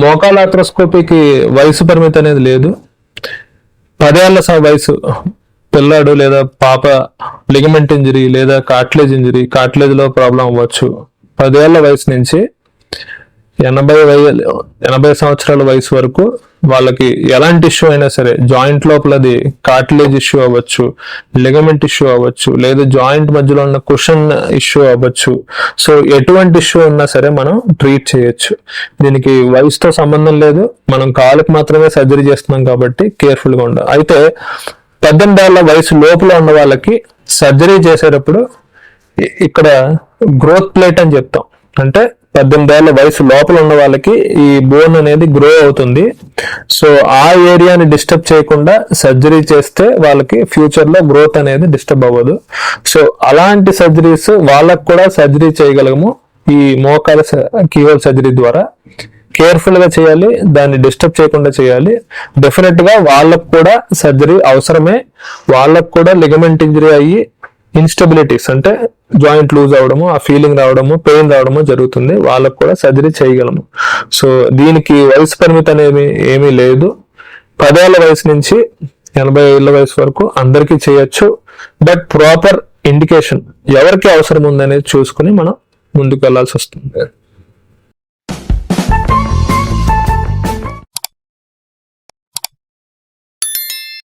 మోకాల ఆర్థ్రోస్కోపీకి వయసు పరిమితి అనేది లేదు. 10 ఏళ్ల వయసు పిల్లాడు లేదా పాప లిగమెంట్ ఇంజరీ లేదా కార్టిలేజ్ ఇంజరీ, కార్టిలేజ్ లో ప్రాబ్లం అవ్వచ్చు. 10 ఏళ్ల వయసు నుంచి 80 సంవత్సరాల వయసు వరకు వాళ్ళకి ఎలాంటి ఇష్యూ అయినా సరే, జాయింట్ లోపలది కార్టిలేజ్ ఇష్యూ అవ్వచ్చు, లిగమెంట్ ఇష్యూ అవ్వచ్చు, లేదా జాయింట్ మధ్యలో ఉన్న కుషన్ ఇష్యూ అవ్వచ్చు. సో ఎటువంటి ఇష్యూ ఉన్నా సరే మనం ట్రీట్ చేయొచ్చు. దీనికి వయసుతో సంబంధం లేదు. మనం కాలుకి మాత్రమే సర్జరీ చేస్తున్నాం కాబట్టి కేర్ఫుల్గా ఉండాలి. అయితే 18 ఏళ్ల వయసు లోపల ఉన్న వాళ్ళకి సర్జరీ చేసేటప్పుడు ఇక్కడ గ్రోత్ ప్లేట్ అని చెప్తాం. అంటే 18 ఏళ్ల వయసు లోపల ఉన్న వాళ్ళకి ఈ బోన్ అనేది గ్రో అవుతుంది. సో ఆ ఏరియాని డిస్టర్బ్ చేయకుండా సర్జరీ చేస్తే వాళ్ళకి ఫ్యూచర్ లో గ్రోత్ అనేది డిస్టర్బ్ అవ్వదు. సో అలాంటి సర్జరీస్ వాళ్ళకు కూడా సర్జరీ చేయగలము. ఈ మోకాల కీహోల్ సర్జరీ ద్వారా కేర్ఫుల్ గా చేయాలి, దాన్ని డిస్టర్బ్ చేయకుండా చేయాలి. డెఫినెట్ గా వాళ్ళకు కూడా సర్జరీ అవసరమే. వాళ్ళకు కూడా లిగమెంట్ ఇంజరీ అయ్యి ఇన్స్టెబిలిటీస్ అంటే జాయింట్ లూజ్ అవడము, ఆ ఫీలింగ్ రావడము, పెయిన్ రావడము జరుగుతుంది. వాళ్ళకు కూడా సర్జరీ చేయగలము. సో దీనికి వయసు పరిమితి అనేది ఏమీ లేదు. 10 ఏళ్ల వయసు నుంచి 80 ఏళ్ల వయసు వరకు అందరికీ చేయొచ్చు. బట్ ప్రాపర్ ఇండికేషన్ ఎవరికి అవసరం ఉందనేది చూసుకుని మనం ముందుకు వెళ్లాల్సి వస్తుంది.